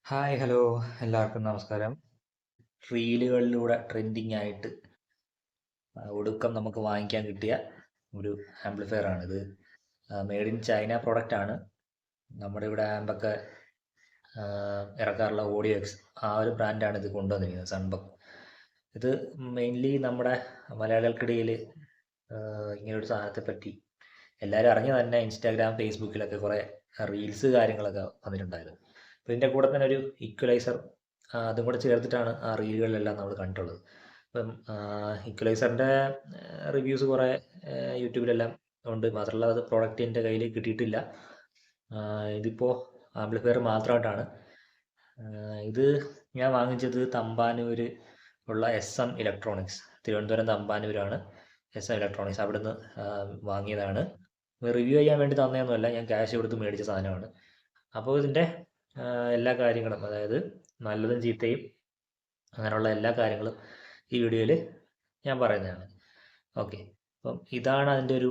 Hi hello എല്ലാവർക്കും നമസ്കാരം. റീലുകളിലൂടെ trending ആയിട്ട് ഒടുക്കം നമുക്ക് വാങ്ങിക്കാൻ കിട്ടിയ ഒരു ആംപ്ലിഫയർ ആണിത്. മെയ്ഡ് ഇൻ ചൈന പ്രോഡക്റ്റ് ആണ്. നമ്മുടെ ഇവിടെ ആമ്പൊക്കെ ഇറക്കാറുള്ള ഓഡിയോ എക്സ് ആ ഒരു ബ്രാൻഡാണ് ഇത് കൊണ്ടുവന്നിരിക്കുന്നത്, സൺബക്ക്. ഇത് മെയിൻലി നമ്മുടെ മലയാളികൾക്കിടയിൽ ഇങ്ങനൊരു സാധനത്തെ പറ്റി എല്ലാവരും അറിഞ്ഞു തന്നെ ഇൻസ്റ്റാഗ്രാം ഫേസ്ബുക്കിലൊക്കെ കുറേ റീൽസ് കാര്യങ്ങളൊക്കെ വന്നിട്ടുണ്ടായിരുന്നു. അപ്പോൾ ഇതിൻ്റെ കൂടെ തന്നെ ഒരു ഇക്വലൈസർ അതും കൂടെ ചേർത്തിട്ടാണ് ആ റീലുകളിലെല്ലാം നമ്മൾ കണ്ടിട്ടുള്ളത്. അപ്പം ഇക്വലൈസറിൻ്റെ റിവ്യൂസ് കുറേ യൂട്യൂബിലെല്ലാം ഉണ്ട്. മാത്രമല്ല അത് പ്രോഡക്റ്റ് എൻ്റെ കയ്യിൽ കിട്ടിയിട്ടില്ല. ഇതിപ്പോൾ ആംപ്ലിഫയർ മാത്രമായിട്ടാണ്. ഇത് ഞാൻ വാങ്ങിച്ചത് തമ്പാനൂർ ഉള്ള SM ഇലക്ട്രോണിക്സ്, തിരുവനന്തപുരം തമ്പാനൂരാണ് SM ഇലക്ട്രോണിക്സ്. അവിടുന്ന് വാങ്ങിയതാണ്. റിവ്യൂ ചെയ്യാൻ വേണ്ടി തന്നതൊന്നുമല്ല, ഞാൻ ക്യാഷ് കൊടുത്ത് മേടിച്ച സാധനമാണ്. അപ്പോൾ ഇതിൻ്റെ എല്ലാ കാര്യങ്ങളും, അതായത് നല്ലതും ചീത്തയും അങ്ങനെയുള്ള എല്ലാ കാര്യങ്ങളും ഈ വീഡിയോയിൽ ഞാൻ പറയുന്നതാണ്. ഓക്കെ, അപ്പം ഇതാണ് അതിൻ്റെ ഒരു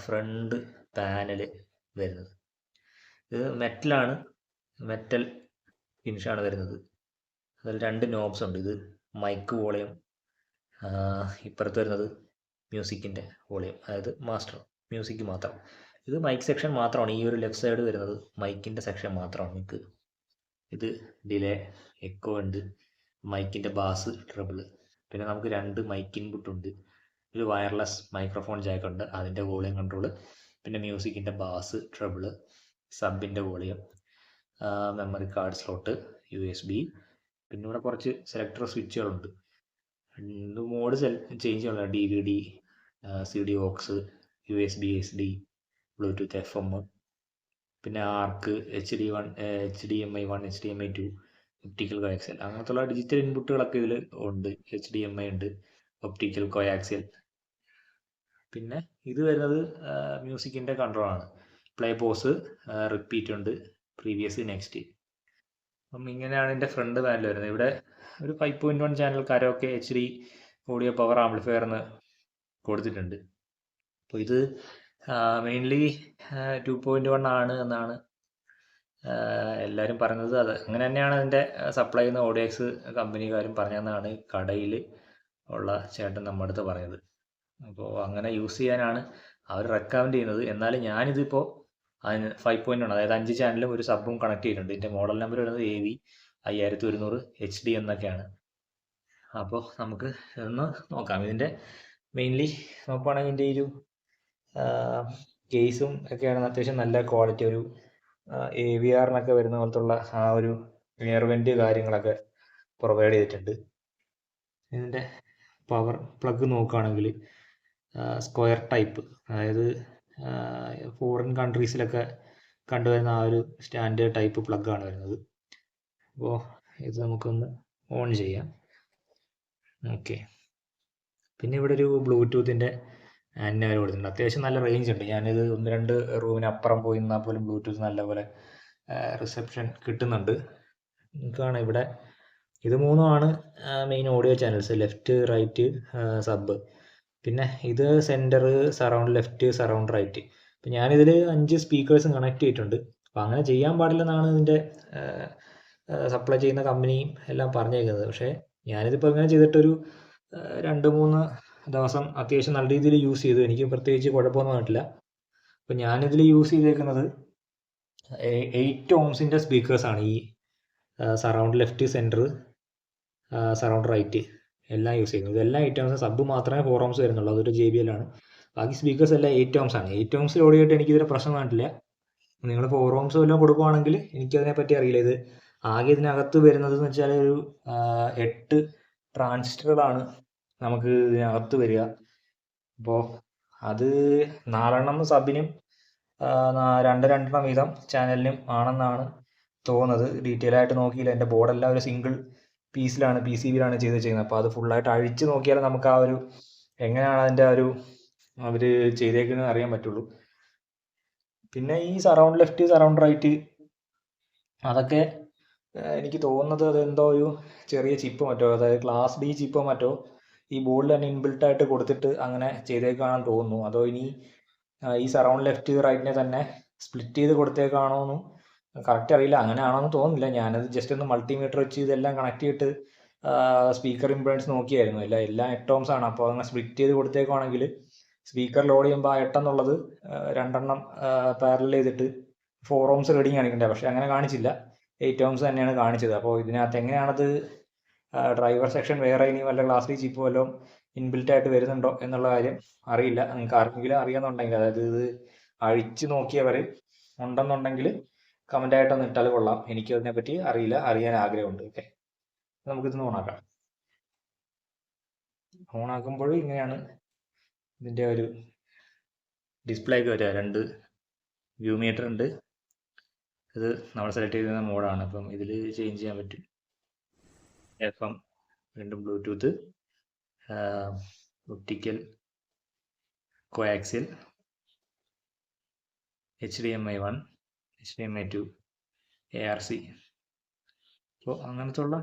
ഫ്രണ്ട് പാനൽ വരുന്നത്. ഇത് മെറ്റലാണ്, മെറ്റൽ ഫിനിഷാണ് വരുന്നത്. അതിൽ 2 നോബ്സ് ഉണ്ട്. ഇത് മൈക്ക് വോളിയം, ഇപ്പുറത്ത് വരുന്നത് മ്യൂസിക്കിൻ്റെ വോളിയം, അതായത് മാസ്റ്റർ മ്യൂസിക് മാത്രം. ഇത് മൈക്ക് സെക്ഷൻ മാത്രമാണ്. ഈ ഒരു ലെഫ്റ്റ് സൈഡ് വരുന്നത് മൈക്കിൻ്റെ സെക്ഷൻ മാത്രമാണ്. നിങ്ങൾക്ക് ഇത് ഡിലേ, എക്കോ ഉണ്ട്, മൈക്കിൻ്റെ ബാസ്, ട്രബിള്, പിന്നെ നമുക്ക് 2 മൈക്ക് ഇൻപുട്ട് ഉണ്ട്, ഒരു വയർലെസ് മൈക്രോഫോൺ ജാക്ക് ഉണ്ട്, അതിൻ്റെ വോളിയം കൺട്രോള്, പിന്നെ മ്യൂസിക്കിൻ്റെ ബാസ്, ട്രബിള്, സബിൻ്റെ volume, memory card slot, USB, പിന്നെ ഇവിടെ കുറച്ച് സെലക്ടർ സ്വിച്ചുകളുണ്ട്. ഇത് മോഡ് ചേഞ്ച് ചെയ്യണം. DVD, CD aux, USB SD, Bluetooth FM, പിന്നെ ARC, HDMI 1, HDMI 2, optical coaxial, അങ്ങനത്തുള്ള ഡിജിറ്റൽ ഇൻപുട്ടുകളൊക്കെ ഇതിൽ ഉണ്ട്. HDMI ഉണ്ട്, ഒപ്റ്റിക്കൽ കോയാക്സിയൽ. പിന്നെ ഇത് വരുന്നത് മ്യൂസിക്കിൻ്റെ കൺട്രോളാണ്. പ്ലേ, പോസ്, റിപ്പീറ്റ് ഉണ്ട്, പ്രീവിയസ്, നെക്സ്റ്റ്. അപ്പം ഇങ്ങനെയാണ് ഇതിൻ്റെ ഫ്രണ്ട് പാനൽ വരുന്നത്. ഇവിടെ ഒരു 5.1 channel karaoke HD audio power amplifier എന്ന് കൊടുത്തിട്ടുണ്ട്. അപ്പോൾ ഇത് മെയിൻലി 2.1 ആണ് എന്നാണ് എല്ലാവരും പറഞ്ഞത്. അത് അങ്ങനെ തന്നെയാണ് അതിൻ്റെ സപ്ലൈ ചെയ്യുന്ന ഓഡിയോക്സ് കമ്പനിക്കാരും പറഞ്ഞതെന്നാണ് കടയിൽ ഉള്ള ചേട്ടൻ നമ്മുടെ അടുത്ത് പറഞ്ഞത്. അപ്പോൾ അങ്ങനെ യൂസ് ചെയ്യാനാണ് അവർ റെക്കമെൻഡ് ചെയ്യുന്നത്. എന്നാലും ഞാനിതിപ്പോൾ അതിന് 5.1, അതായത് 5 ചാനലും ഒരു സബും കണക്ട് ചെയ്തിട്ടുണ്ട്. ഇതിൻ്റെ മോഡൽ നമ്പർ വരുന്നത് AV 5100 HD എന്നൊക്കെയാണ്. അപ്പോൾ നമുക്ക് ഇതൊന്ന് നോക്കാം. ഇതിൻ്റെ മെയിൻലി നോക്കുകയാണെങ്കിൽ ഇതിൻ്റെ ഒരു കേസും ഒക്കെയാണ് അത്യാവശ്യം നല്ല ക്വാളിറ്റി, ഒരു AVR-നൊക്കെ വരുന്ന പോലത്തുള്ള ആ ഒരു എയർ വെൻറ്റ് കാര്യങ്ങളൊക്കെ പ്രൊവൈഡ് ചെയ്തിട്ടുണ്ട്. ഇതിൻ്റെ പവർ പ്ലഗ് നോക്കുകയാണെങ്കിൽ സ്ക്വയർ ടൈപ്പ്, അതായത് ഫോറിൻ കൺട്രീസിലൊക്കെ കണ്ടുവരുന്ന ആ ഒരു സ്റ്റാൻഡേർഡ് ടൈപ്പ് പ്ലഗാണ് വരുന്നത്. അപ്പോൾ ഇത് നമുക്കൊന്ന് ഓൺ ചെയ്യാം. ഓക്കെ, പിന്നെ ഇവിടെ ഒരു ബ്ലൂടൂത്തിൻ്റെ ആൻറ്റിന വരെ കൊടുത്തിട്ടുണ്ട്. അത്യാവശ്യം നല്ല റേഞ്ച് ഉണ്ട്. ഞാനിത് 1-2 റൂമിനപ്പുറം പോയി നിന്നാൽ പോലും ബ്ലൂടൂത്ത് നല്ലപോലെ റിസപ്ഷൻ കിട്ടുന്നുണ്ട്. നിങ്ങൾക്കാണ് ഇവിടെ ഇത് 3ആണ് main audio channels, left, right, sub. പിന്നെ ഇത് centre, surround left, surround right. അപ്പം ഞാനിതിൽ 5 സ്പീക്കേഴ്സും കണക്ട് ചെയ്തിട്ടുണ്ട്. അപ്പോൾ അങ്ങനെ ചെയ്യാൻ പാടില്ലെന്നാണ് ഇതിൻ്റെ സപ്ലൈ ചെയ്യുന്ന കമ്പനിയും എല്ലാം പറഞ്ഞേക്കുന്നത്. പക്ഷേ ഞാനിതിപ്പോൾ ഇങ്ങനെ ചെയ്തിട്ടൊരു 2-3 ദിവസം അത്യാവശ്യം നല്ല രീതിയിൽ യൂസ് ചെയ്തു. എനിക്ക് പ്രത്യേകിച്ച് കുഴപ്പമൊന്നും വന്നിട്ടില്ല. അപ്പോൾ ഞാനിതിൽ യൂസ് ചെയ്തേക്കുന്നത് 8 ohmsൻ്റെ സ്പീക്കേഴ്സാണ്. ഈ surround left, centre, surround right എല്ലാം യൂസ് ചെയ്യുന്നത്. ഇതെല്ലാം 8 ohms. സബ് മാത്രമേ 4 ohms വരുന്നുള്ളൂ, അതൊരു JBL ആണ്. ബാക്കി സ്പീക്കേഴ്സ് എല്ലാം 8 ohms ആണ്. 8 ohms ഓടിയിട്ട് എനിക്കിതിൽ പ്രശ്നം വന്നിട്ടില്ല. നിങ്ങൾ 4 ohms വല്ലതും കൊടുക്കുവാണെങ്കിൽ എനിക്കതിനെപ്പറ്റി അറിയില്ല. ഇത് ആകെ ഇതിനകത്ത് വരുന്നത് എന്ന് വെച്ചാൽ ഒരു 8 ട്രാൻസിസ്റ്ററുകളാണ് നമുക്ക് ഇതിനകത്ത് വരിക. അപ്പോൾ അത് 4 സബിനും 2 വീതം ചാനലിനും ആണെന്നാണ് തോന്നുന്നത്. ഡീറ്റെയിൽ ആയിട്ട് നോക്കിയില്ല. എൻ്റെ ബോർഡെല്ലാം ഒരു സിംഗിൾ പീസിലാണ്, PCBയിലാണ് ചെയ്തിരിക്കുന്നത്. അപ്പോൾ അത് ഫുള്ളായിട്ട് അഴിച്ച് നോക്കിയാൽ നമുക്ക് ആ ഒരു എങ്ങനെയാണ് അതിൻ്റെ ഒരു അവർ ചെയ്തേക്കുന്നത് അറിയാൻ പറ്റുള്ളൂ. പിന്നെ ഈ സറൗണ്ട് ലെഫ്റ്റ്, സറൗണ്ട് റൈറ്റ് അതൊക്കെ എനിക്ക് തോന്നുന്നത് അതെന്തോ ഒരു ചെറിയ ചിപ്പ് മറ്റോ, അതായത് ക്ലാസ് D ചിപ്പോ മറ്റോ ഈ ബോർഡിൽ തന്നെ ഇൻബിൽട്ടായിട്ട് കൊടുത്തിട്ട് അങ്ങനെ ചെയ്തേക്കാണെന്ന് തോന്നുന്നു. അതോ ഇനി ഈ സറൗണ്ട് ലെഫ്റ്റ് റൈറ്റിനെ തന്നെ സ്പ്ലിറ്റ് ചെയ്ത് കൊടുത്തേക്കാണോ എന്നും കറക്റ്റ് അറിയില്ല, അങ്ങനെയാണോന്ന് തോന്നുന്നില്ല. ഞാനത് ജസ്റ്റ് ഒന്ന് മൾട്ടിമീറ്റർ വെച്ച് ഇതെല്ലാം കണക്ട് ചെയ്തിട്ട് സ്പീക്കർ ഇംപെഡൻസ് നോക്കിയായിരുന്നു. എല്ലാം 8 ohms ആണ്. അപ്പോൾ അങ്ങനെ സ്പ്ലിറ്റ് ചെയ്ത് കൊടുത്തേക്കുവാണെങ്കിൽ സ്പീക്കർ ലോഡ് ചെയ്യുമ്പോൾ ആ 8 എന്നുള്ളത് 2 പാരലൽ ചെയ്തിട്ട് 4 ohms റീഡിങ് കാണിക്കണ്ടേ, പക്ഷെ അങ്ങനെ കാണിച്ചില്ല, 8 ohms തന്നെയാണ് കാണിച്ചത്. അപ്പോൾ ഇതിനകത്ത് എങ്ങനെയാണത് ഡ്രൈവർ സെക്ഷൻ വേറെ ഇനി വല്ല ക്ലാസ് ഡി ചിപ്പ് വല്ലതും ഇൻബിൽറ്റ് ആയിട്ട് വരുന്നുണ്ടോ എന്നുള്ള കാര്യം അറിയില്ല. നിങ്ങൾക്ക് ആർക്കെങ്കിലും അറിയാമെന്നുണ്ടെങ്കിൽ, അതായത് ഇത് അഴിച്ച് നോക്കിയവർ ഉണ്ടെന്നുണ്ടെങ്കിൽ കമൻ്റ് ആയിട്ടൊന്ന് ഇട്ടാൽ കൊള്ളാം. എനിക്ക് അതിനെപ്പറ്റി അറിയില്ല, അറിയാൻ ആഗ്രഹമുണ്ട്. ഓക്കെ, നമുക്കിതൊന്ന് ഓണാക്കാം. ഓണാക്കുമ്പോൾ ഇങ്ങനെയാണ് ഇതിൻ്റെ ഒരു ഡിസ്പ്ലേക്ക് വരിക. 2 വ്യൂ മീറ്റർ ഉണ്ട്. ഇത് നമ്മൾ സെലക്ട് ചെയ്യുന്ന മോഡാണ്. അപ്പം ഇതിൽ ചേഞ്ച് ചെയ്യാൻ പറ്റും. FM, വീണ്ടും Bluetooth, optical, കോയാക്സിൽ, HDMI 1, HDMI 2, ARC. അപ്പോൾ അങ്ങനത്തെ ഉള്ള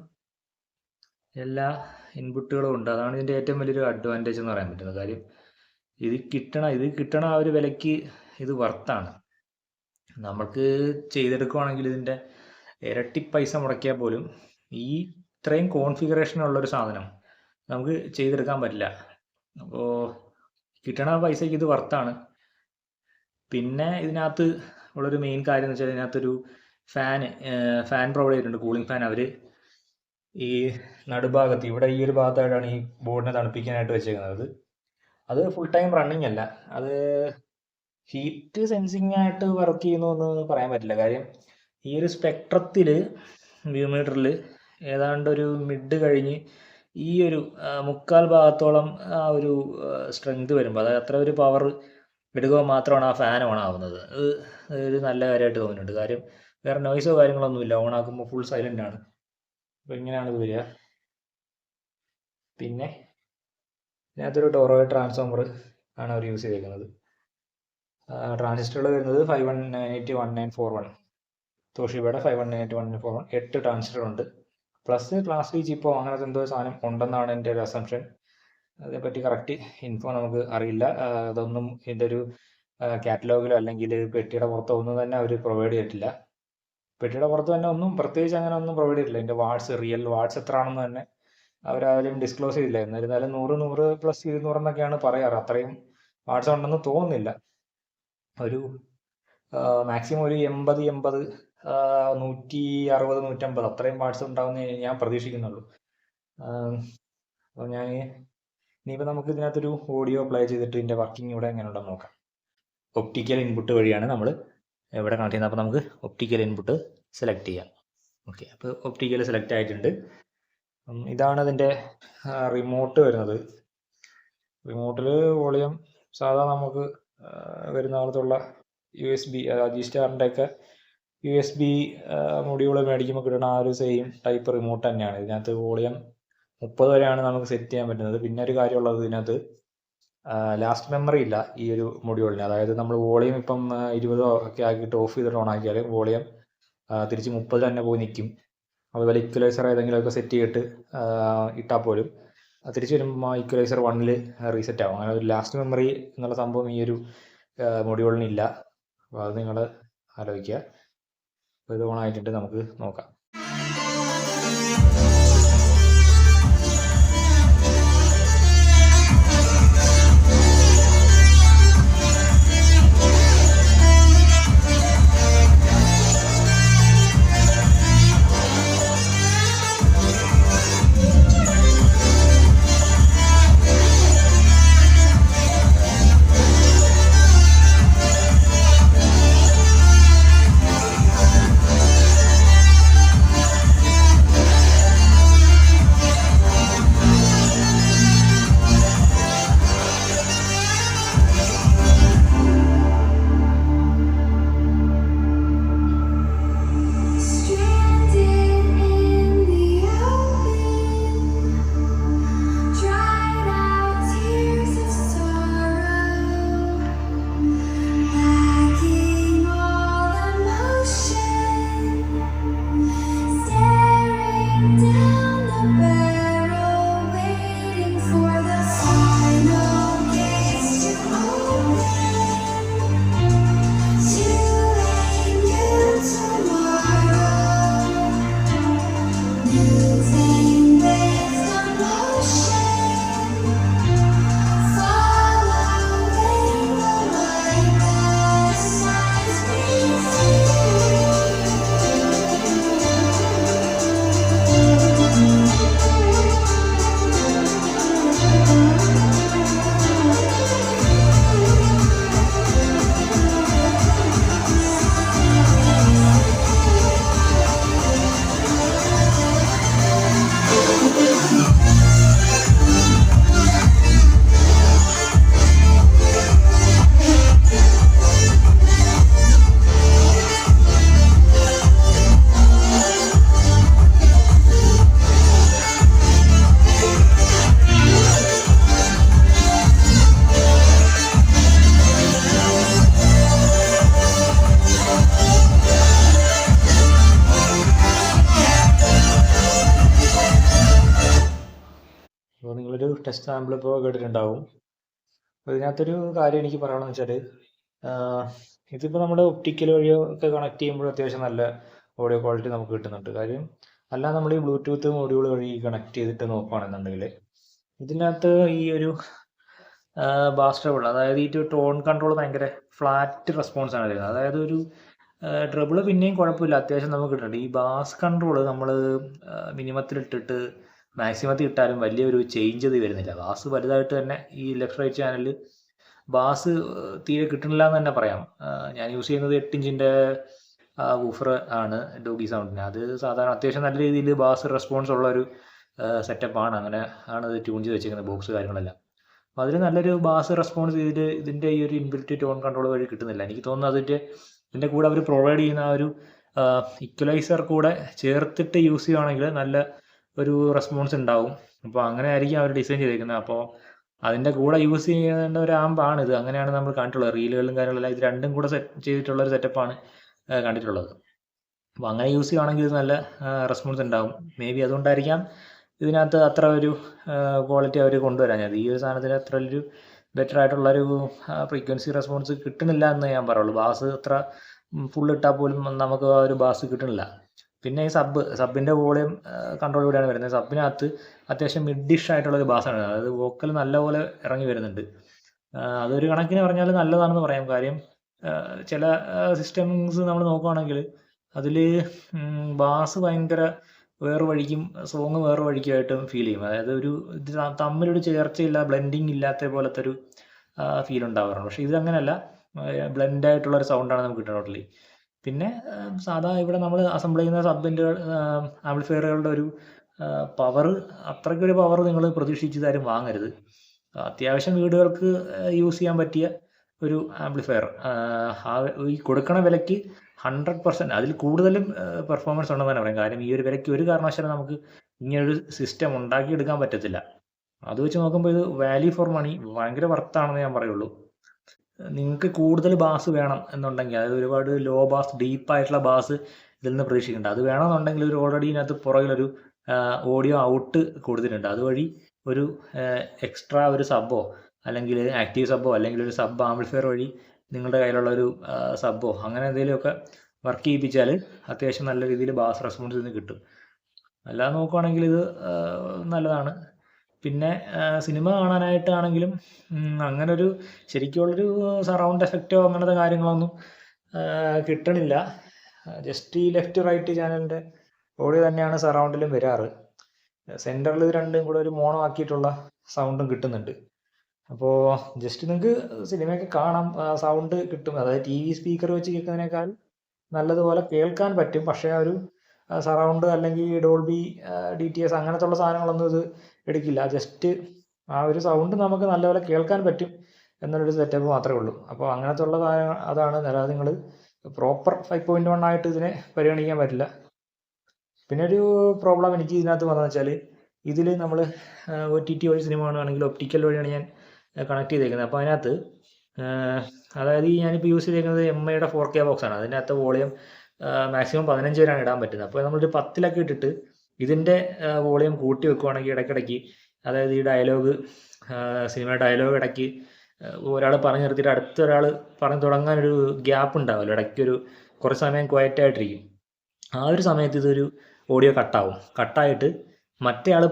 എല്ലാ ഇൻപുട്ടുകളും ഉണ്ട്. അതാണ് ഇതിൻ്റെ ഏറ്റവും വലിയൊരു അഡ്വാൻറ്റേജ് എന്ന് പറയാൻ പറ്റുന്നത്. കാര്യം ഇത് കിട്ടണ ആ ഒരു വിലയ്ക്ക് ഇത് വർത്താണ്. നമുക്ക് ചെയ്തെടുക്കുവാണെങ്കിൽ ഇതിൻ്റെ ഇരട്ടി പൈസ മുടക്കിയാൽ പോലും ഈ ഇത്രയും കോൺഫിഗറേഷൻ ഉള്ളൊരു സാധനം നമുക്ക് ചെയ്തെടുക്കാൻ പറ്റില്ല. അപ്പോൾ കിട്ടണ പൈസയ്ക്ക് ഇത് വർത്താണ്. പിന്നെ ഇതിനകത്ത് ഉള്ളൊരു മെയിൻ കാര്യം എന്ന് വെച്ചാൽ ഇതിനകത്തൊരു ഫാൻ പ്രൊവൈഡ് ചെയ്തിട്ടുണ്ട്, കൂളിംഗ് ഫാൻ. അവർ ഈ നടുഭാഗത്ത് ഇവിടെ ഈ ഒരു ഭാഗത്തായിട്ടാണ് ഈ ബോർഡിനെ തണുപ്പിക്കാനായിട്ട് വെച്ചേക്കുന്നത്. അത് ഫുൾ ടൈം റണ്ണിങ് അല്ല, അത് ഹീറ്റ് സെൻസിങ് ആയിട്ട് വർക്ക് ചെയ്യുന്നു എന്ന് പറയാൻ പറ്റില്ല. കാര്യം ഈ ഒരു സ്പെക്ട്രത്തിൽ വ്യൂ മീറ്ററിൽ ഏതാണ്ട് ഒരു മിഡ് കഴിഞ്ഞ് ഈ ഒരു 3/4 ഭാഗത്തോളം ആ ഒരു സ്ട്രെങ്ത് വരുമ്പോൾ, അതായത് അത്ര ഒരു പവർ എടുക്കുക മാത്രമാണ് ആ ഫാൻ ഓൺ ആവുന്നത്. അത് ഒരു നല്ല കാര്യമായിട്ട് തോന്നുന്നുണ്ട്. കാര്യം വേറെ നോയ്സോ കാര്യങ്ങളൊന്നുമില്ല, ഓൺ ആക്കുമ്പോൾ ഫുൾ സൈലൻ്റ് ആണ്. അപ്പോൾ ഇങ്ങനെയാണ് ഇത് വരിക. പിന്നെ ഇതിനകത്തൊരു ടോറോയിഡ് ട്രാൻസ്ഫോമർ ആണ് അവർ യൂസ് ചെയ്തേക്കുന്നത്. ട്രാൻസിസ്റ്ററുകൾ വരുന്നത് 51981941, തോഷിബയുടെ 51981941, 8 ട്രാൻസിസ്റ്റർ ഉണ്ട്. പ്ലസ് ക്ലാസ് ഡി ചിപ്പോ അങ്ങനത്തെ എന്തോ സാധനം ഉണ്ടെന്നാണ് എൻ്റെ ഒരു അസംഷൻ. അതേപ്പറ്റി കറക്റ്റ് ഇൻഫോ നമുക്ക് അറിയില്ല. അതൊന്നും ഇതിൻ്റെ ഒരു കാറ്റലോഗിലോ അല്ലെങ്കിൽ പെട്ടിയുടെ പുറത്തോ ഒന്നും തന്നെ അവർ പ്രൊവൈഡ് ചെയ്തിട്ടില്ല. പെട്ടിയുടെ പുറത്ത് തന്നെ ഒന്നും പ്രത്യേകിച്ച് അങ്ങനെ ഒന്നും പ്രൊവൈഡ് ചെയ്തിട്ടില്ല. ഇതിൻ്റെ റിയൽ വാട്ട്സ് എത്ര ആണെന്ന് തന്നെ അവരാരും ഡിസ്ക്ലോസ് ചെയ്തില്ല. എന്നിരുന്നാലും 100 പ്ലസ് 200 എന്നൊക്കെയാണ് പറയാറ്. അത്രയും വാട്ട്സ് ഉണ്ടെന്ന് തോന്നുന്നില്ല. ഒരു മാക്സിമം ഒരു 80, 160, 150 അത്രയും വാട്ട്സ് ഉണ്ടാവുമെന്ന് ഞാൻ പ്രതീക്ഷിക്കുന്നുള്ളൂ. അപ്പോൾ ഇനിയിപ്പോൾ നമുക്ക് ഇതിനകത്തൊരു ഓഡിയോ പ്ലേ ചെയ്തിട്ട് ഇതിൻ്റെ വർക്കിംഗ് ഇവിടെ എങ്ങനെ ഉണ്ടെന്ന് നോക്കാം. ഒപ്റ്റിക്കൽ ഇൻപുട്ട് വഴിയാണ് നമ്മൾ ഇവിടെ കണക്ട് ചെയ്യുന്നത്. അപ്പോൾ നമുക്ക് ഒപ്റ്റിക്കൽ ഇൻപുട്ട് സെലക്ട് ചെയ്യാം. ഓക്കെ, അപ്പോൾ ഒപ്റ്റിക്കൽ സെലക്ട് ആയിട്ടുണ്ട്. ഇതാണ് അതിൻ്റെ റിമോട്ട് വരുന്നത്. റിമോട്ടിൽ വോളിയം സാധാ നമുക്ക് വരുന്ന പോലത്തുള്ള USB G-Starൻ്റെ ഒക്കെ USB മൊഡ്യൂള് മേടിക്കുമ്പോൾ കിട്ടുന്ന ആ ഒരു സെയിം ടൈപ്പ് റിമോട്ട് തന്നെയാണ്. ഇതിനകത്ത് വോളിയം 30 വരെയാണ് നമുക്ക് സെറ്റ് ചെയ്യാൻ പറ്റുന്നത്. പിന്നെ ഒരു കാര്യമുള്ളത്, ഇതിനകത്ത് ലാസ്റ്റ് മെമ്മറി ഇല്ല ഈ ഒരു മൊഡ്യൂളിന്. അതായത് നമ്മൾ വോളിയം ഇപ്പം 20 ഒക്കെ ആക്കിയിട്ട് ഓഫ് ചെയ്തിട്ട് ഓൺ ആക്കിയാൽ വോളിയം തിരിച്ച് 30 തന്നെ പോയി നിൽക്കും. അതുപോലെ ഇക്വലൈസർ ഏതെങ്കിലുമൊക്കെ സെറ്റ് ചെയ്തിട്ട് ഇട്ടാൽ പോലും തിരിച്ച് വരുമ്പോൾ ഇക്വലൈസർ 1ൽ റീസെറ്റ് ആവും. അങ്ങനെ ഒരു ലാസ്റ്റ് മെമ്മറി എന്നുള്ള സംഭവം ഈ ഒരു മൊഡ്യൂളിനില്ല. അപ്പോൾ അത് നിങ്ങൾ ആലോചിക്കുക. അപ്പോൾ ഇത് ഓൺ ആയിട്ടുണ്ട്, നമുക്ക് നോക്കാം. ടെസ്റ്റ് ആംപ്ലിഫയർ കേട്ടിട്ടുണ്ടാവും. അപ്പോൾ ഇതിനകത്തൊരു കാര്യം എനിക്ക് പറയണമെന്ന് വെച്ചാൽ, ഇതിപ്പോൾ നമ്മൾ ഒപ്റ്റിക്കൽ വഴിയോ ഒക്കെ കണക്ട് ചെയ്യുമ്പോൾ അത്യാവശ്യം നല്ല ഓഡിയോ ക്വാളിറ്റി നമുക്ക് കിട്ടുന്നുണ്ട്. കാര്യം അല്ല, നമ്മൾ ഈ ബ്ലൂടൂത്ത് മൊഡ്യൂൾ വഴി കണക്ട് ചെയ്തിട്ട് നോക്കുകയാണെന്നുണ്ടെങ്കിൽ ഇതിനകത്ത് ഈ ഒരു ബാസ് ട്രബിൾ, അതായത് ഈ ടോൺ കൺട്രോൾ ഭയങ്കര ഫ്ലാറ്റ് റെസ്പോൺസ് ആണ് തരുന്നത്. അതായത് ഒരു ട്രബിൾ പിന്നെയും കുഴപ്പമില്ല, അത്യാവശ്യം നമുക്ക് കിട്ടുന്നുണ്ട്. ഈ ബാസ് കൺട്രോൾ നമ്മൾ മിനിമത്തിലിട്ടിട്ട് മാക്സിമത്തിൽ ഇട്ടാലും വലിയൊരു ചേഞ്ച് ഇത് വരുന്നില്ല. ബാസ് വലുതായിട്ട് തന്നെ ഈ ലെഫ്റ്റ് റൈറ്റ് ചാനലിൽ ബാസ് തീരെ കിട്ടുന്നില്ല എന്ന് തന്നെ പറയാം. ഞാൻ യൂസ് ചെയ്യുന്നത് 8 ഇഞ്ചിൻ്റെ വൂഫർ ആണ് ഡോഗി സൗണ്ടിന്. അത് സാധാരണ അത്യാവശ്യം നല്ല രീതിയിൽ ബാസ് റെസ്പോൺസ് ഉള്ള ഒരു സെറ്റപ്പാണ്. അങ്ങനെ ആണ് ഇത് ട്യൂൺ ചെയ്ത് വെച്ചിരിക്കുന്നത്, ബോക്സ് കാര്യങ്ങളെല്ലാം. അപ്പോൾ അതിൽ നല്ലൊരു ബാസ് റെസ്പോൺസ് ചെയ്തിട്ട് ഇതിൻ്റെ ഈ ഒരു ഇൻബിൽറ്റ് ടോൺ കൺട്രോൾ വഴി കിട്ടുന്നില്ല. എനിക്ക് തോന്നുന്നു ഇതിൻ്റെ കൂടെ അവർ പ്രൊവൈഡ് ചെയ്യുന്ന ആ ഒരു ഇക്വലൈസർ കൂടെ ചേർത്തിട്ട് യൂസ് ചെയ്യുകയാണെങ്കിൽ നല്ല ഒരു റെസ്പോൺസ് ഉണ്ടാവും. അപ്പോൾ അങ്ങനെ ആയിരിക്കും അവർ ഡിസൈൻ ചെയ്തിരിക്കുന്നത്. അപ്പോൾ അതിൻ്റെ കൂടെ യൂസ് ചെയ്യേണ്ട ഒരു ആമ്പാണ് ഇത്. അങ്ങനെയാണ് നമ്മൾ കണ്ടിട്ടുള്ളത്. റീലുകളും കാര്യങ്ങളെല്ലാം ഇത് രണ്ടും കൂടെ സെറ്റ് ചെയ്തിട്ടുള്ളൊരു സെറ്റപ്പാണ് കണ്ടിട്ടുള്ളത്. അപ്പോൾ അങ്ങനെ യൂസ് ചെയ്യുകയാണെങ്കിൽ ഇത് നല്ല റെസ്പോൺസ് ഉണ്ടാവും. മേ ബി അതുകൊണ്ടായിരിക്കാം ഇതിനകത്ത് അത്ര ഒരു ക്വാളിറ്റി അവർ കൊണ്ടുവരാഞ്ഞത്. ഈ ഒരു സാധനത്തിന് അത്ര ഒരു ബെറ്റർ ആയിട്ടുള്ളൊരു ഫ്രീക്വൻസി റെസ്പോൺസ് കിട്ടുന്നില്ല എന്ന് ഞാൻ പറയുള്ളൂ. ബാസ് അത്ര ഫുൾ ഇട്ടാൽ പോലും നമുക്ക് ആ ഒരു ബാസ് കിട്ടുന്നില്ല. പിന്നെ ഈ സബിൻ്റെ വോളിയം കൺട്രോൾ കൂടെയാണ് വരുന്നത്. സബിനകത്ത് അത്യാവശ്യം മിഡിഷ് ആയിട്ടുള്ളൊരു ബാസാണ്, അതായത് വോക്കൽ നല്ലപോലെ ഇറങ്ങി വരുന്നുണ്ട്. അതൊരു കണക്കിന് പറഞ്ഞാൽ നല്ലതാണെന്ന് പറയാം. കാര്യം ചില സിസ്റ്റംസ് നമ്മൾ നോക്കുകയാണെങ്കിൽ അതിൽ ബാസ് ഭയങ്കര വേറെ വഴിക്കും സോങ് വേറെ വഴിക്കുമായിട്ടും ഫീൽ ചെയ്യും. അതായത് ഒരു ഇത് തമ്മിലൊരു ചേർച്ചയില്ല, ബ്ലെൻഡിങ് ഇല്ലാത്ത പോലത്തെ ഒരു ഫീൽ ഉണ്ടാവാറുണ്ട്. പക്ഷേ ഇതങ്ങനെയല്ല, ബ്ലെൻഡായിട്ടുള്ളൊരു സൗണ്ടാണ് നമുക്ക് കിട്ടുന്നത് ടോട്ടലി. പിന്നെ സാധാ ഇവിടെ നമ്മൾ അസംബിൾ ചെയ്യുന്ന സബിൻ്റെ ആംപ്ലിഫയറുകളുടെ ഒരു പവർ, അത്രയ്ക്കൊരു പവർ നിങ്ങൾ പ്രതീക്ഷിച്ചതാരും വാങ്ങരുത്. അത്യാവശ്യം വീടുകൾക്ക് യൂസ് ചെയ്യാൻ പറ്റിയ ഒരു ആംപ്ലിഫയർ, ഈ കൊടുക്കണ വിലയ്ക്ക് 100% അതിൽ കൂടുതലും പെർഫോമൻസ് ഉണ്ടെന്ന് തന്നെ പറയാം. കാര്യം ഈ ഒരു വിലയ്ക്ക് ഒരു കാരണവശാലും നമുക്ക് ഇങ്ങനൊരു സിസ്റ്റം ഉണ്ടാക്കിയെടുക്കാൻ പറ്റത്തില്ല. അത് വെച്ച് നോക്കുമ്പോൾ ഇത് വാല്യൂ ഫോർ മണി ഭയങ്കര വർത്താണെന്ന് ഞാൻ പറയുള്ളൂ. നിങ്ങൾക്ക് കൂടുതൽ ബാസ് വേണം എന്നുണ്ടെങ്കിൽ, അതായത് ഒരുപാട് ലോ ബാസ് ഡീപ്പായിട്ടുള്ള ബാസ് ഇതിൽ നിന്ന് പ്രതീക്ഷിക്കേണ്ട. അത് വേണമെന്നുണ്ടെങ്കിൽ ഒരു ഓൾറെഡി ഇതിനകത്ത് പുറകിലൊരു ഓഡിയോ ഔട്ട് കൊടുത്തിട്ടുണ്ട്. അതുവഴി ഒരു എക്സ്ട്രാ ഒരു സബ്ബോ അല്ലെങ്കിൽ ആക്റ്റീവ് സബ്ബോ അല്ലെങ്കിൽ ഒരു സബ് ആംപ്ലിഫയർ വഴി നിങ്ങളുടെ കയ്യിലുള്ള ഒരു സബ്ബോ അങ്ങനെ എന്തെങ്കിലുമൊക്കെ വർക്ക് ചെയ്യിപ്പിച്ചാൽ അത്യാവശ്യം നല്ല രീതിയിൽ ബാസ് റെസ്പോൺസ് ഇതിന് കിട്ടും. അല്ലാതെ നോക്കുകയാണെങ്കിൽ ഇത് നല്ലതാണ്. പിന്നെ സിനിമ കാണാനായിട്ടാണെങ്കിലും അങ്ങനെ ഒരു ശരിക്കുള്ളൊരു സറൗണ്ട് എഫക്റ്റോ അങ്ങനത്തെ കാര്യങ്ങളൊന്നും കിട്ടണില്ല. ജസ്റ്റ് ഈ ലെഫ്റ്റ് റൈറ്റ് ചാനലിൻ്റെ ഓഡിയോ തന്നെയാണ് സറൗണ്ടിലും വരാറ്. സെൻറ്ററിൽ ഇത് രണ്ടും കൂടെ ഒരു മോണോ ആക്കിയിട്ടുള്ള സൗണ്ടും കിട്ടുന്നുണ്ട്. അപ്പോൾ ജസ്റ്റ് നിങ്ങൾക്ക് സിനിമയൊക്കെ കാണാം, സൗണ്ട് കിട്ടും. അതായത് TV സ്പീക്കർ വെച്ച് കേൾക്കുന്നതിനേക്കാൾ നല്ലതുപോലെ കേൾക്കാൻ പറ്റും. പക്ഷേ ആ ഒരു സറൗണ്ട് അല്ലെങ്കിൽ ഡോൾബി DTS അങ്ങനത്തെ ഉള്ള സാധനങ്ങളൊന്നും ഇത് എടുക്കില്ല. ജസ്റ്റ് ആ ഒരു സൗണ്ട് നമുക്ക് നല്ലപോലെ കേൾക്കാൻ പറ്റും എന്നുള്ളൊരു സെറ്റപ്പ് മാത്രമേ ഉള്ളൂ. അപ്പോൾ അങ്ങനത്തെ ഉള്ള അതാണ്. അല്ലാതെ നിങ്ങൾ പ്രോപ്പർ 5.1 ആയിട്ട് ഇതിനെ പരിഗണിക്കാൻ പറ്റില്ല. പിന്നെ ഒരു പ്രോബ്ലം എനിക്ക് ഇതിനകത്ത് വന്നതെന്ന് വെച്ചാൽ, ഇതിൽ നമ്മൾ OTT വഴി സിനിമ കാണുകയാണെങ്കിൽ ഒപ്റ്റിക്കൽ വഴിയാണ് ഞാൻ കണക്ട് ചെയ്തേക്കുന്നത്. അപ്പോൾ അതിനകത്ത് അതായത് ഞാനിപ്പോൾ യൂസ് ചെയ്തേക്കുന്നത് MIയുടെ 4K ബോക്സാണ്. അതിനകത്ത് വോളിയം മാക്സിമം 15 വരെയാണ് ഇടാൻ പറ്റുന്നത്. അപ്പോൾ നമ്മളൊരു 10-ലൊക്കെ ഇട്ടിട്ട് ഇതിൻ്റെ വോളിയം കൂട്ടി വെക്കുകയാണെങ്കിൽ ഇടയ്ക്കിടയ്ക്ക്, അതായത് ഈ ഡയലോഗ്, സിനിമയുടെ ഡയലോഗ് ഇടയ്ക്ക് ഒരാൾ പറഞ്ഞു നിർത്തിയിട്ട് അടുത്ത ഒരാൾ പറഞ്ഞു തുടങ്ങാനൊരു ഗ്യാപ്പ് ഉണ്ടാവുമല്ലോ, ഇടയ്ക്കൊരു കുറച്ച് സമയം ക്വയറ്റായിട്ടിരിക്കും. ആ ഒരു സമയത്ത് ഇതൊരു ഓഡിയോ കട്ടായിട്ട് മറ്റേ ആൾ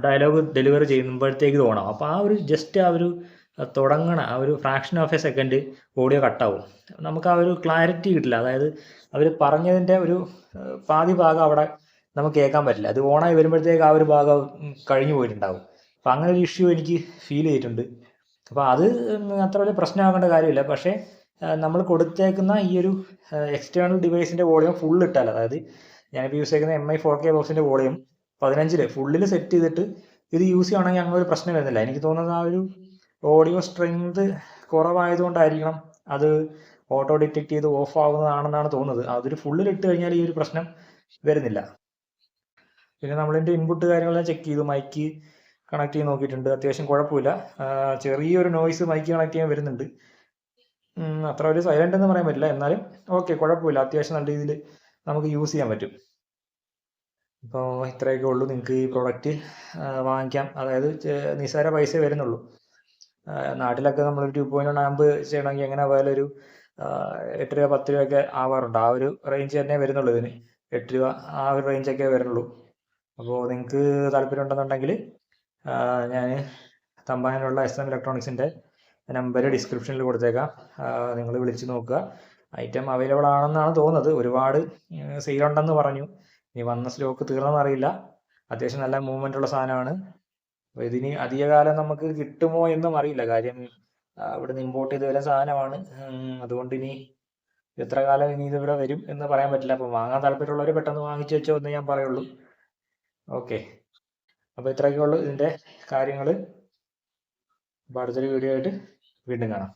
ഡയലോഗ് ഡെലിവറി ചെയ്യുമ്പോഴത്തേക്ക് ഇത് ഓണാവും. അപ്പോൾ ആ ഒരു ജസ്റ്റ് ആ ഒരു തുടങ്ങണ ആ ഒരു fraction of a second audio കട്ടാവും. നമുക്ക് ആ ഒരു ക്ലാരിറ്റി കിട്ടില്ല. അതായത് അവർ പറഞ്ഞതിൻ്റെ ഒരു പാതി ഭാഗം അവിടെ നമുക്ക് കേൾക്കാൻ പറ്റില്ല. അത് ഓണായി വരുമ്പോഴത്തേക്ക് ആ ഒരു ഭാഗം കഴിഞ്ഞു പോയിട്ടുണ്ടാവും. അപ്പോൾ അങ്ങനെ ഒരു ഇഷ്യൂ എനിക്ക് ഫീൽ ചെയ്തിട്ടുണ്ട്. അപ്പോൾ അത് അത്ര വലിയ പ്രശ്നമാക്കേണ്ട കാര്യമില്ല. പക്ഷേ നമ്മൾ കൊടുത്തേക്കുന്ന ഈ ഒരു എക്സ്റ്റേണൽ ഡിവൈസിൻ്റെ വോളിയം ഫുൾ ഇട്ടാൽ, അതായത് ഞാനിപ്പോൾ യൂസ് ചെയ്യുന്ന MI 4K ബോക്സിൻ്റെ വോളിയം 15 ഫുള്ളിൽ സെറ്റ് ചെയ്തിട്ട് ഇത് യൂസ് ചെയ്യുകയാണെങ്കിൽ അങ്ങനെ ഒരു പ്രശ്നം വരുന്നില്ല. എനിക്ക് തോന്നുന്നത് ആ ഒരു ഓഡിയോ സ്ട്രെങ്ത് കുറവായതുകൊണ്ടായിരിക്കണം അത് ഓട്ടോ ഡിറ്റക്ട് ചെയ്ത് ഓഫ് ആവുന്നതാണെന്നാണ് തോന്നുന്നത്. അതൊരു ഫുള്ളിൽ ഇട്ട് കഴിഞ്ഞാൽ ഈ ഒരു പ്രശ്നം വരുന്നില്ല. പിന്നെ നമ്മളിൻ്റെ ഇൻപുട്ട് കാര്യങ്ങളെല്ലാം ചെക്ക് ചെയ്തു, മൈക്ക് കണക്ട് ചെയ്ത് നോക്കിയിട്ടുണ്ട്. അത്യാവശ്യം കുഴപ്പമില്ല. ചെറിയൊരു നോയ്സ് മൈക്ക് കണക്ട് ചെയ്യാൻ വരുന്നുണ്ട്. അത്ര ഒരു സൈലൻ്റ് എന്ന് പറയാൻ പറ്റില്ല, എന്നാലും ഓക്കെ, കുഴപ്പമില്ല. അത്യാവശ്യം നല്ല രീതിയിൽ നമുക്ക് യൂസ് ചെയ്യാൻ പറ്റും. അപ്പോൾ ഇത്രയൊക്കെ ഉള്ളൂ. നിങ്ങൾക്ക് ഈ പ്രോഡക്റ്റ് വാങ്ങിക്കാം. അതായത് നിസ്സാര പൈസ വരുന്നുള്ളൂ. നാട്ടിലൊക്കെ നമ്മൾ 2.1 ആമ്പ് ചെയ്യണമെങ്കിൽ എങ്ങനെ പോയാലും ഒരു 8 രൂപ 10 രൂപയൊക്കെ ആവാറുണ്ട്. ആ ഒരു റേഞ്ച് തന്നെ വരുന്നുള്ളൂ ഇതിന്. 8 രൂപ ആ ഒരു റേഞ്ചൊക്കെ വരുന്നുള്ളൂ. അപ്പോൾ നിങ്ങൾക്ക് താല്പര്യം ഉണ്ടെന്നുണ്ടെങ്കിൽ ഞാൻ തമ്പാനൂരുള്ള SM ഇലക്ട്രോണിക്സിൻ്റെ നമ്പർ ഡിസ്ക്രിപ്ഷനിൽ കൊടുത്തേക്കാം. നിങ്ങൾ വിളിച്ച് നോക്കുക. ഐറ്റം അവൈലബിൾ ആണെന്നാണ് തോന്നുന്നത്. ഒരുപാട് സെയിലുണ്ടെന്ന് പറഞ്ഞു. ഇനി വന്ന സ്റ്റോക്ക് തീർന്നെന്നറിയില്ല. അത്യാവശ്യം നല്ല മൂവ്മെൻ്റ് ഉള്ള സാധനമാണ്. അപ്പോൾ ഇതിന് അധികകാലം നമുക്ക് കിട്ടുമോ എന്നും അറിയില്ല. കാര്യം ഇവിടുന്ന് ഇമ്പോർട്ട് ചെയ്ത് വരുന്ന സാധനമാണ്. അതുകൊണ്ട് ഇനി എത്ര കാലം ഇനി ഇതിവിടെ വരും എന്ന് പറയാൻ പറ്റില്ല. അപ്പോൾ വാങ്ങാൻ താല്പര്യമുള്ളവർ പെട്ടെന്ന് വാങ്ങിച്ചു വെച്ചോ എന്ന് ഞാൻ പറയുള്ളൂ. ഓക്കെ, അപ്പോൾ ഇത്രയൊക്കെ ഉള്ളൂ ഇതിൻ്റെ കാര്യങ്ങൾ. അപ്പോൾ അടുത്തൊരു വീഡിയോ ആയിട്ട് വീണ്ടും കാണാം.